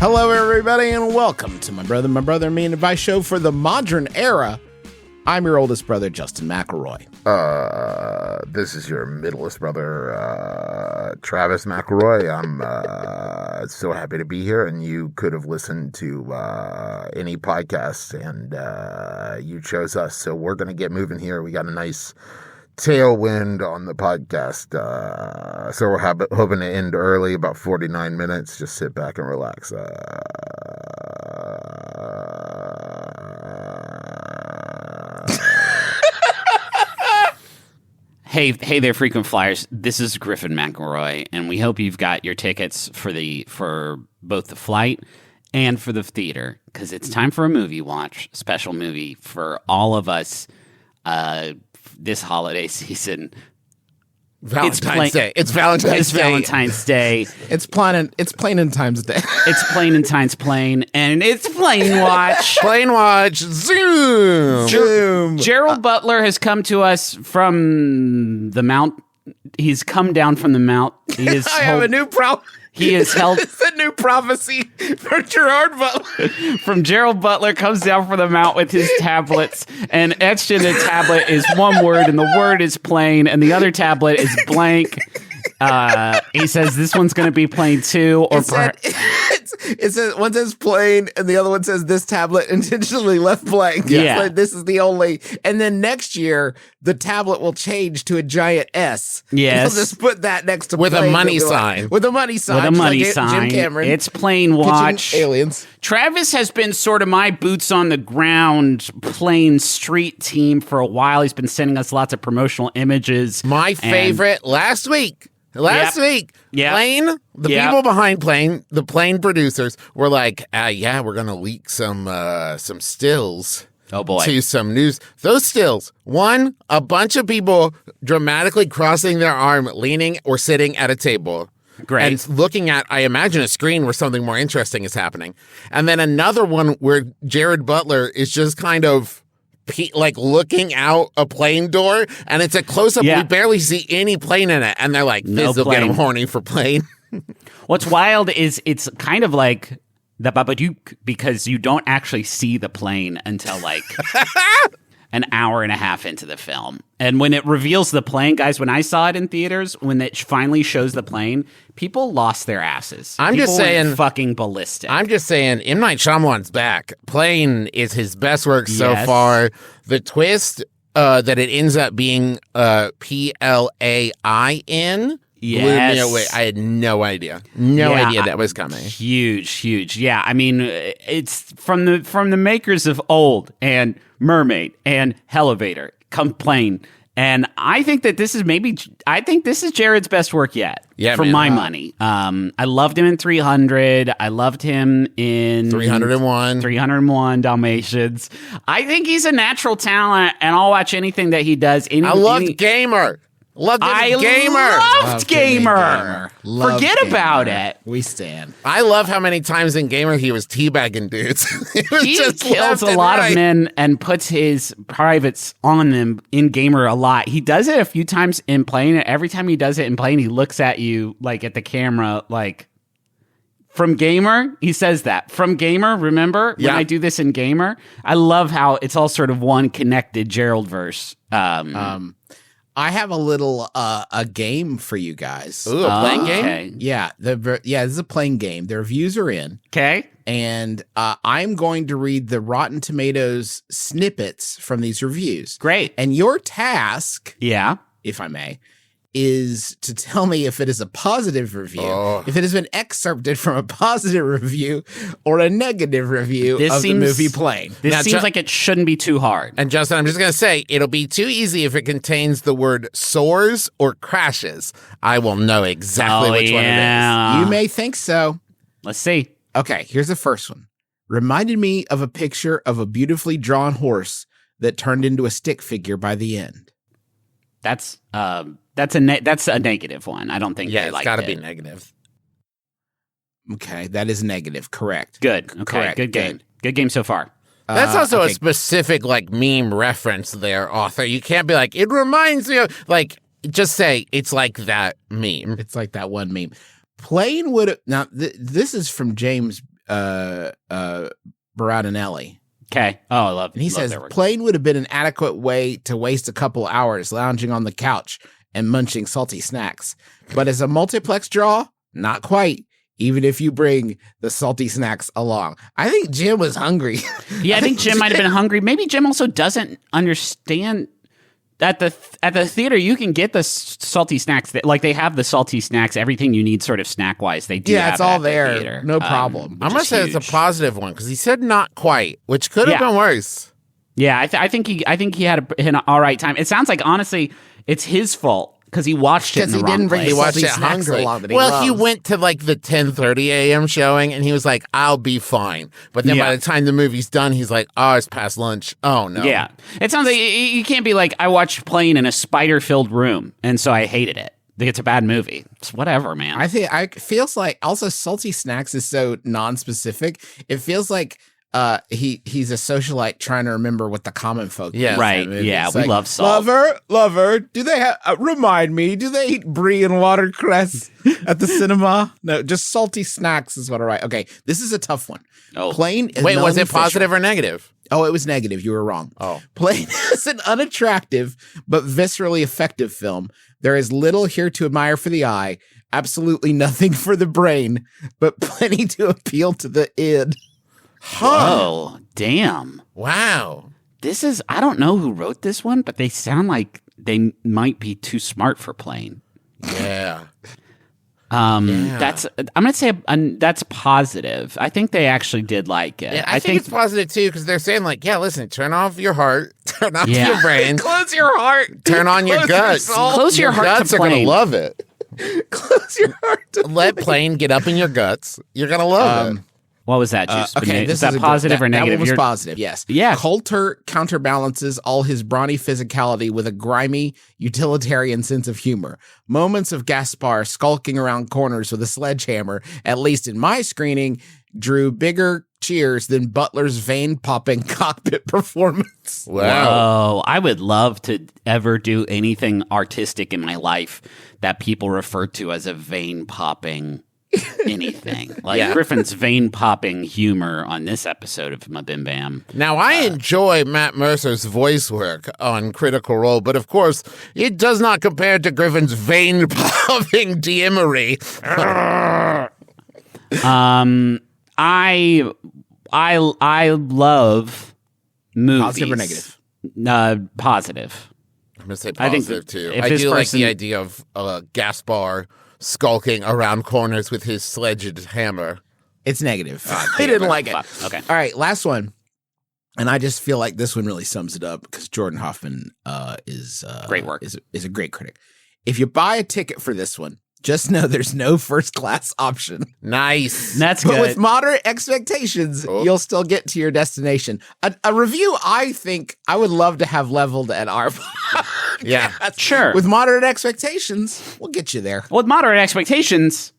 Hello, everybody, and welcome to My Brother, and Me and Advice show for the modern era. I'm your oldest brother, Justin McElroy. This is your middleest brother, Travis McElroy. I'm so happy to be here, and you could have listened to any podcast, and you chose us, so we're going to get moving here. We got a nice tailwind on the podcast, so we're hoping to end early, about 49 minutes. Just sit back and relax. Hey there, frequent flyers. This is Griffin McElroy, and we hope you've got your tickets for both the flight and for the theater, because it's time for a movie watch, special movie for all of us this holiday season. Valentine's Day. It's Valentine's Day. Valentine's Day. It's Planentines Day. It's Planentines plane, and it's plane watch. Plane watch. Zoom. Gerald Butler has come to us from the Mount. He's come down from the Mount. He is I have a new problem. He is held. It's a new prophecy for Gerard Butler. From Gerald Butler comes down from the Mount with his tablets, and etched in the tablet is one word, and the word is plane, and the other tablet is blank. He says this one's going to be plane 2, or it says one says plane, and the other one says this tablet intentionally left blank. Yeah. Like, this is the only. And then next year the tablet will change to a giant S. Yes. He'll just put that next to With a plane. money Like, sign. with a money sign. with a just money like sign. Jim Cameron. It's plane pitching watch. aliens. Travis has been sort of my boots on the ground plane street team for a while. He's been sending us lots of promotional images. My favorite last week. Yep. Plane, the people behind Plane, the Plane producers were like, yeah, we're going to leak some stills. Oh, boy. To some news. Those stills, one, a bunch of people dramatically crossing their arm, leaning or sitting at a table. Great. And looking at, I imagine, a screen where something more interesting is happening. And then another one where Jared Butler is just kind of like looking out a plane door, and it's a close-up. Yeah. We barely see any plane in it. And they're like, No this will get plane. them horny for Plane. What's wild is it's kind of like the Babadook, because you don't actually see the plane until like an hour and a half into the film. And when it reveals the plane, guys, when I saw it in theaters, when it finally shows the plane, people lost their asses. I'm just People went saying- fucking ballistic. I'm just saying, M. Night Shyamalan's back. Plane is his best work so Yes. far. The twist that it ends up being Plain blew me Yes. away. I had no idea. No Yeah, idea that was coming. Huge. Yeah, I mean, it's from the makers of Old and Mermaid and Elevator, Plane. And I think that this is Jared's best work yet. Yeah, for man. my money. I loved him in 300. I loved him in 301 Dalmatians. I think he's a natural talent, and I'll watch anything that he does. I loved Gamer. Loved him I Gamer. loved Gamer. Loved Forget Gamer. about it. We stand. I love how many times in Gamer he was teabagging dudes. He just kills left a and lot right. of men and puts his privates on them in Gamer a lot. He does it a few times in Plane, and every time he does it in Plane, he looks at you like at the camera, like from Gamer. He says that from Gamer. Remember when Yeah. I do this in Gamer? I love how it's all sort of one connected Gerald verse. I have a little a game for you guys. Ooh, a playing game? Okay. Yeah, this is a playing game. The reviews are in, Okay. and I'm going to read the Rotten Tomatoes snippets from these reviews. Great. And your task, Yeah. if I may, is to tell me if it is a positive review, if it has been excerpted from a positive review or a negative review This of seems- the movie Plane. This Now, seems like it shouldn't be too hard. And Justin, I'm just going to say, it'll be too easy if it contains the word soars or crashes. I will know exactly which one it is. You may think so. Let's see. Okay, here's the first one. Reminded me of a picture of a beautifully drawn horse that turned into a stick figure by the end. That's a negative one. I don't think. Yeah, they it's liked got to it. be negative. Okay, that is negative. Correct. Good. Okay. Correct. Good game. Good game so far. That's also okay. a specific like meme reference there, author. You can't be like, it reminds me of, like, just say it's like that meme. It's like that one meme. Plane would have, now this is from James Berardinelli. Okay. Oh, I love. And he love says their work. Plane would have been an adequate way to waste a couple hours lounging on the couch and munching salty snacks. But as a multiplex draw, not quite. Even if you bring the salty snacks along. I think Jim was hungry. Yeah, I think Jim might have been hungry. Maybe Jim also doesn't understand. At the theater, you can get the salty snacks. Like they have the salty snacks, everything you need, sort of snack wise. They do. Yeah, have it's it all at the there. theater, No problem. I'm gonna say it's a positive one because he said not quite, which could have been worse. Yeah, I think he had an all right time. It sounds like honestly, it's his fault because he watched it in the wrong place. He watched it hungry. Well, he went to like the 10:30 a.m. showing, and he was like, "I'll be fine." But then by the time the movie's done, he's like, "Oh, it's past lunch. Oh no." Yeah, it sounds like you can't be like, "I watched Plane in a spider-filled room, and so I hated it." It's a bad movie. It's whatever, man. I feels like also salty snacks is so non-specific. It feels like he's a socialite trying to remember what the common folk Yeah, eat. right. Yeah, we love salt. Lover, do they have remind me, do they eat brie and watercress at the cinema? No, just salty snacks is what I write. Okay, this is a tough one. Oh. Plane is Wait, was Melanie it positive or negative? Oh, it was negative. You were wrong. Oh. Plane is an unattractive but viscerally effective film. There is little here to admire for the eye, absolutely nothing for the brain, but plenty to appeal to the id. Oh, damn. Wow. This is, I don't know who wrote this one, but they sound like they might be too smart for Plane. Yeah. That's, I'm going to say that's positive. I think they actually did like it. Yeah, I think it's positive too because they're saying like, yeah, listen, turn off your heart, turn off your brain, Close your heart. turn on your guts. Close your heart guts to are gonna Plane. love it. Close your heart. Let Plane get up in your guts. You're gonna love it. What was that, Juice? Okay, is that positive or negative? That one was positive, yes. Yeah. Coulter counterbalances all his brawny physicality with a grimy, utilitarian sense of humor. Moments of Gaspar skulking around corners with a sledgehammer, at least in my screening, drew bigger cheers than Butler's vein-popping cockpit performance. Whoa. I would love to ever do anything artistic in my life that people refer to as a vein-popping anything. Like Griffin's vein-popping humor on this episode of MBMBAM. Now, I enjoy Matt Mercer's voice work on Critical Role, but of course, it does not compare to Griffin's vein-popping DMery. I love movies. Positive or negative? Positive. I'm going to say I think positive, too. if I this do like person- the idea of Gaspar skulking around corners with his sledgehammer. It's negative. I didn't like it. Okay. All right, last one. And I just feel like this one really sums it up because Jordan Hoffman is Great work. Is a great critic. If you buy a ticket for this one, just know there's no first class option. Nice. That's But good. with moderate expectations, you'll still get to your destination. A review I think I would love to have leveled at our Yeah. Sure. With moderate expectations, we'll get you there. With moderate expectations,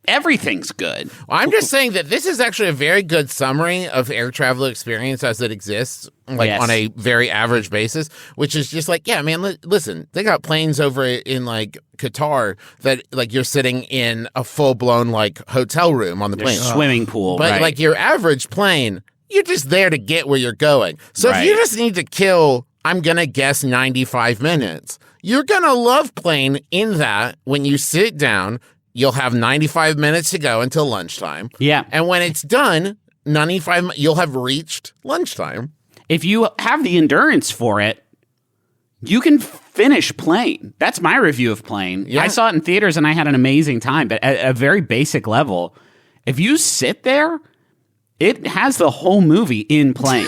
everything's good. Well, I'm just saying that this is actually a very good summary of air travel experience as it exists, like Yes. on a very average basis, which is just like, yeah, man, listen, they got planes over in like Qatar that like you're sitting in a full blown like hotel room on the plane. Swimming pool, But right. like your average plane, you're just there to get where you're going. So Right. if you just need to kill, I'm going to guess 95 minutes, you're going to love plane in that when you sit down, you'll have 95 minutes to go until lunchtime. Yeah. And when it's done, 95, you'll have reached lunchtime. If you have the endurance for it, you can finish Plane. That's my review of Plane. Yeah. I saw it in theaters and I had an amazing time. But at a very basic level, if you sit there, it has the whole movie in Plane.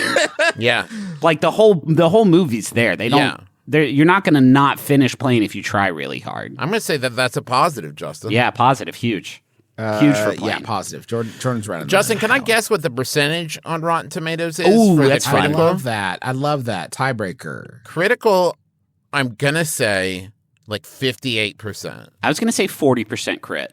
Yeah. Like the whole movie's there. They don't. Yeah. You're not going to not finish Plane if you try really hard. I'm going to say that that's a positive, Justin. Yeah, positive, huge, huge for Plane. Yeah, positive. Jordan's right on Justin, that. can I guess what the percentage on Rotten Tomatoes is? Ooh, for that's the fun. I critical? love that. I love that. Tiebreaker. Critical, I'm going to say like 58%. I was going to say 40% crit.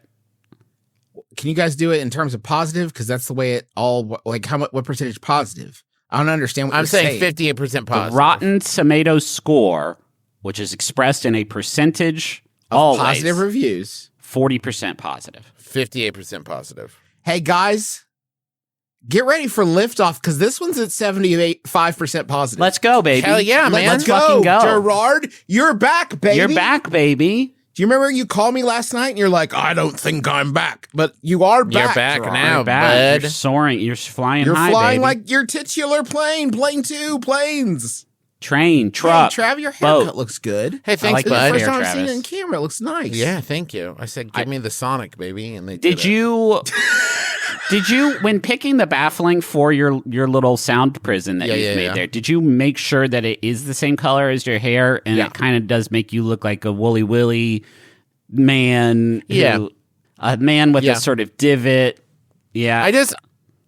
Can you guys do it in terms of positive? Because that's the way it all, like, what percentage positive? I don't understand what I'm you're saying saying. 58% The positive. Rotten Tomatoes score, which is expressed in a percentage, always Positive reviews. 40% positive. 58% positive. Hey, guys, Get ready for liftoff because this one's at 75% positive. Let's go, baby. Hell yeah, man. Let's fucking go. Gerard, you're back, baby. You're back, baby. Do you remember you called me last night and you're like, I don't think I'm back. But you are back. You're back Gerard. now, You're back. bud. You're soaring. You're flying You're high, flying baby. like your titular plane. Plane 2, planes. Train, truck, Hey, Trav, your haircut boat. looks good. Hey, thanks, like The that bud. first hair, time I've seen it Travis. in camera, it looks nice. Yeah, thank you. I said, give me the Sonic, baby, and they Did it. you? Did you, when picking the baffling for your little sound prison that you've made there, did you make sure that it is the same color as your hair, and it kind of does make you look like a woolly willy man? A man with a sort of divot. Yeah,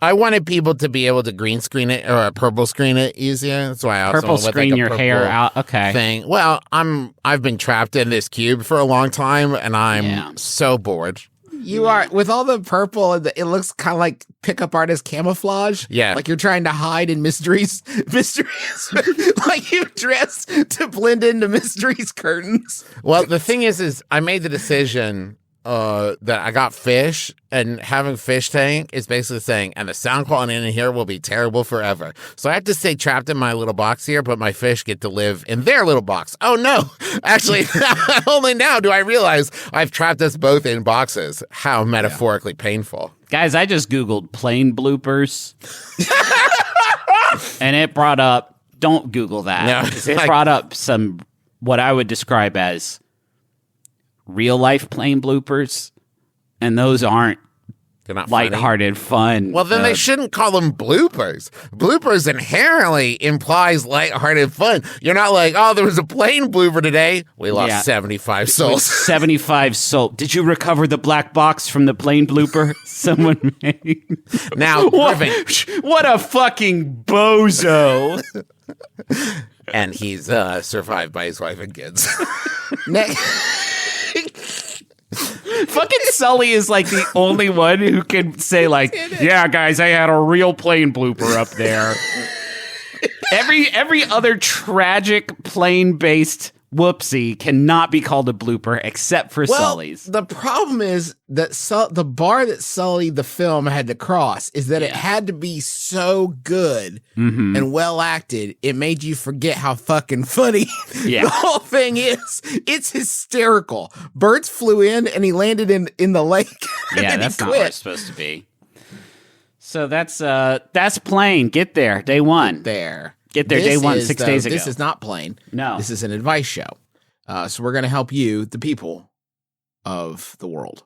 I wanted people to be able to green screen it or purple screen it easier. That's why I also purple went with, screen like, a your purple hair out. Okay, thing. Well, I've been trapped in this cube for a long time, and I'm so bored. You are, with all the purple, and it looks kind of like pickup artist camouflage. Yeah. Like you're trying to hide in mysteries. Like you've dressed to blend into mysteries curtains. Well, the thing is I made the decision that I got fish, and having fish tank is basically saying, and the sound quality in here will be terrible forever. So I have to stay trapped in my little box here, but my fish get to live in their little box. Oh no, actually, only now do I realize I've trapped us both in boxes. How metaphorically painful. guys, I just Googled plane bloopers, and it brought up. Don't Google that. No, 'Cause it brought up some what I would describe as real life plane bloopers, and those aren't They're not funny. lighthearted fun. Well, then they shouldn't call them bloopers. Bloopers inherently implies lighthearted fun. You're not like, oh, there was a plane blooper today. We lost 75 souls. 75 souls. Did you recover the black box from the plane blooper someone made? Now, Griffin. What a fucking bozo. And he's survived by his wife and kids. Fucking Sully is like the only one who can say like, yeah, guys, I had a real plane blooper up there. Every other tragic plane-based whoopsie cannot be called a blooper except for Sully's. The problem is that the bar that Sully, the film, had to cross is that it had to be so good and well acted, it made you forget how fucking funny the whole thing is. It's hysterical. Birds flew in and he landed in the lake. Yeah, that's not where it's supposed to be. So that's Plane. Get there, day one. Get there, day one, 6 days ago. This is not Plane. No. This is an advice show. So we're going to help you, the people of the world.